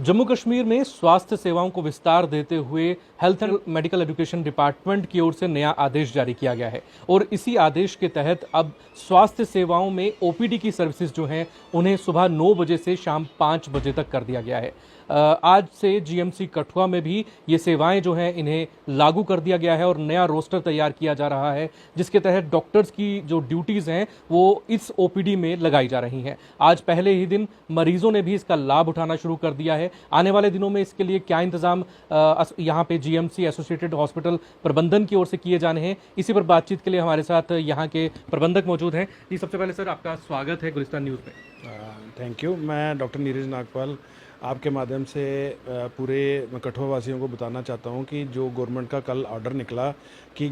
जम्मू कश्मीर में स्वास्थ्य सेवाओं को विस्तार देते हुए health and medical education department की ओर से नया आदेश जारी किया गया है और इसी आदेश के तहत अब स्वास्थ्य सेवाओं में ओपीडी की सर्विसेज जो हैं उन्हें सुबह 9 बजे से शाम 5 बजे तक कर दिया गया है। आज से जीएमसी कठुआ में भी ये सेवाएं जो हैं इन्हें लागू कर दिया गया है और नया रोस्टर तैयार किया जा रहा है, जिसके तहत डॉक्टर्स की जो ड्यूटीज़ हैं वो इस ओपीडी में लगाई जा रही हैं। आज पहले ही दिन मरीजों ने भी इसका लाभ उठाना शुरू कर दिया है। आने वाले दिनों में इसके लिए क्या इंतजाम यहाँ पे जीएमसी एसोसिएटेड हॉस्पिटल प्रबंधन की ओर से किए जाने हैं, इसी पर बातचीत के लिए हमारे साथ यहाँ के प्रबंधक मौजूद हैं। जी, सबसे पहले सर आपका स्वागत है गुलिस्तान न्यूज़ में। Thank you. मैं डॉक्टर नीरज नागपाल आपके माध्यम से पूरे कठुआ वासियों को बताना चाहता हूं कि जो गवर्नमेंट का कल ऑर्डर निकला कि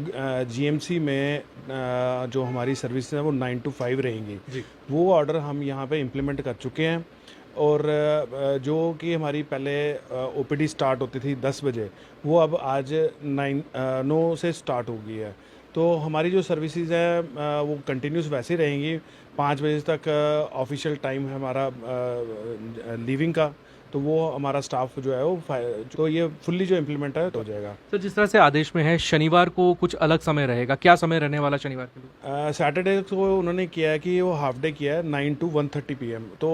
जीएमसी में जो हमारी सर्विस है वो 9 to 5 रहेंगी, वो ऑर्डर हम यहां पे इम्प्लीमेंट कर चुके हैं। और जो कि हमारी पहले ओपीडी स्टार्ट होती थी 10 बजे, वो अब आज 9 से स्टार्ट हो गई है। तो हमारी जो सर्विसेज है वो कंटिन्यूस वैसे रहेंगी। 5 बजे तक ऑफिशियल टाइम है हमारा लीविंग का, तो वो हमारा स्टाफ जो है वो तो ये फुल्ली जो इम्प्लीमेंट है तो हो जाएगा। सर, जिस तरह से आदेश में है शनिवार को कुछ अलग समय रहेगा, क्या समय रहने वाला शनिवार के लिए? सैटरडे को उन्होंने किया है कि वो हाफ डे किया है 9 to 1:30 PM। तो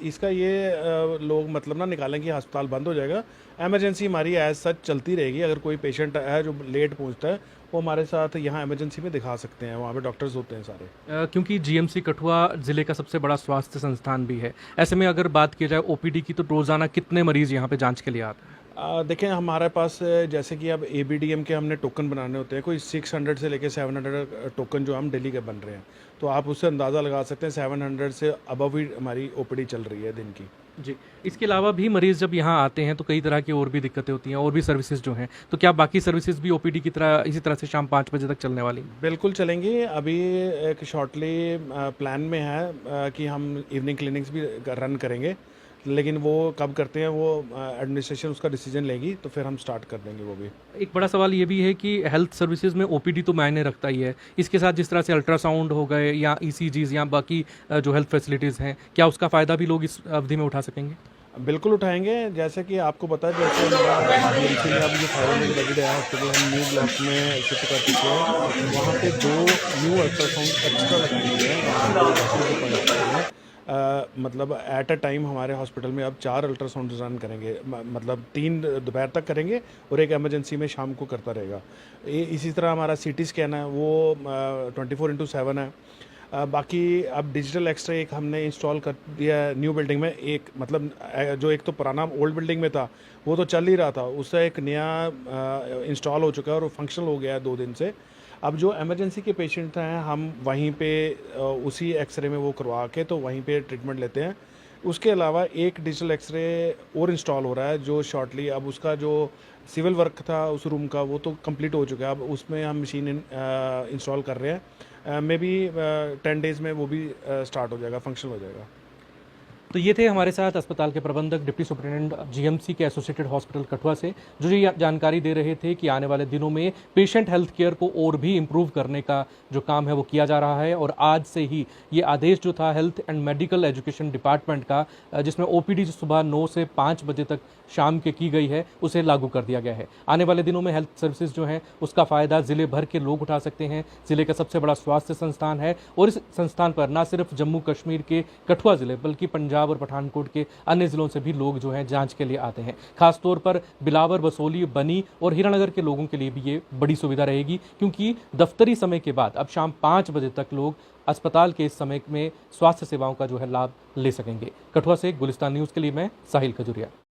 इसका ये लोग मतलब ना निकालें कि अस्पताल बंद हो जाएगा। एमरजेंसी हमारी एज सच चलती रहेगी। अगर कोई पेशेंट है जो लेट पहुंचता है वो हमारे साथ यहाँ इमरजेंसी में दिखा सकते हैं, वहाँ पे डॉक्टर्स होते हैं सारे। क्योंकि जीएमसी कठुआ ज़िले का सबसे बड़ा स्वास्थ्य संस्थान भी है, ऐसे में अगर बात की जाए ओपीडी की तो रोज़ाना कितने मरीज़ यहाँ पे जांच के लिए आते हैं? देखें, हमारे पास जैसे कि अब एबीडीएम के हमने टोकन बनाने होते हैं, कोई 600 से लेकर 700 टोकन जो हम डेली के बन रहे हैं, तो आप उससे अंदाज़ा लगा सकते हैं 700 से अबव ही हमारी ओपीडी चल रही है दिन की। जी, इसके अलावा भी मरीज़ जब यहाँ आते हैं तो कई तरह की और भी दिक्कतें होती हैं और भी सर्विसेज जो हैं, तो क्या बाकी सर्विसेज भी ओपीडी की तरह इसी तरह से शाम 5 बजे तक चलने वाली? बिल्कुल चलेंगी। अभी एक शॉर्टली प्लान में है कि हम इवनिंग क्लिनिक्स भी रन करेंगे, लेकिन वो कब करते हैं वो एडमिनिस्ट्रेशन उसका डिसीजन लेगी, तो फिर हम स्टार्ट कर देंगे वो भी। एक बड़ा सवाल ये भी है कि हेल्थ सर्विसेज में ओपीडी तो मायने रखता ही है, इसके साथ जिस तरह से अल्ट्रासाउंड हो गए या ईसीजीज या बाकी जो हेल्थ फैसिलिटीज़ हैं, क्या उसका फ़ायदा भी लोग इस अवधि में उठा सकेंगे? बिल्कुल उठाएंगे। जैसे कि आपको पता है, जैसे जीएमसी में अब जो 500 बेडेड है हॉस्पिटल हम न्यू ब्लॉक में शिफ्ट कर चुके हैं, वहाँ पे 2 न्यू अल्ट्रासाउंड एक्स्ट्रा लगाएंगे हैं। मतलब एट अ टाइम हमारे हॉस्पिटल में अब 4 अल्ट्रासाउंड रन करेंगे, मतलब 3 दोपहर तक करेंगे और एक एमरजेंसी में शाम को करता रहेगा। इसी तरह हमारा सीटी स्कैन है वो 24/7 है। बाकी अब डिजिटल एक्सरे एक हमने इंस्टॉल कर दिया है न्यू बिल्डिंग में। एक मतलब जो एक तो पुराना ओल्ड बिल्डिंग में था वो तो चल ही रहा था, उससे एक नया इंस्टॉल हो चुका है और वो फंक्शनल हो गया है 2 दिन से। अब जो इमरजेंसी के पेशेंट हैं हम वहीं पे उसी एक्सरे में वो करवा के तो वहीं पे ट्रीटमेंट लेते हैं। उसके अलावा एक डिजिटल एक्सरे और इंस्टॉल हो रहा है जो शॉर्टली, अब उसका जो सिविल वर्क था उस रूम का वो तो कंप्लीट हो चुका है, अब उसमें हम मशीन इंस्टॉल कर रहे हैं। मे बी 10 डेज़ में वो भी स्टार्ट हो जाएगा, फंक्शनल हो जाएगा। तो ये थे हमारे साथ अस्पताल के प्रबंधक डिप्टी सुपरिटेंडेंट जीएमसी के एसोसिएटेड हॉस्पिटल कठुआ से, जो ये जानकारी दे रहे थे कि आने वाले दिनों में पेशेंट हेल्थ केयर को और भी इम्प्रूव करने का जो काम है वो किया जा रहा है। और आज से ही ये आदेश जो था health and medical education department का, जिसमें ओपीडी सुबह 9 से 5 बजे तक शाम के की गई है, उसे लागू कर दिया गया है। आने वाले दिनों में हेल्थ सर्विसेज जो हैं उसका फ़ायदा ज़िले भर के लोग उठा सकते हैं। ज़िले का सबसे बड़ा स्वास्थ्य संस्थान है और इस संस्थान पर न सिर्फ जम्मू कश्मीर के कठुआ ज़िले बल्कि पंजाब और पठानकोट के अन्य ज़िलों से भी लोग जो हैं जांच के लिए आते हैं। खासतौर पर बिलावर, बसोली, बनी और हीरानगर के लोगों के लिए भी ये बड़ी सुविधा रहेगी, क्योंकि दफ्तरी समय के बाद अब शाम 5 बजे तक लोग अस्पताल के इस समय में स्वास्थ्य सेवाओं का जो है लाभ ले सकेंगे। कठुआ से गुलिस्तान न्यूज़ के लिए मैं साहिल खजुरिया।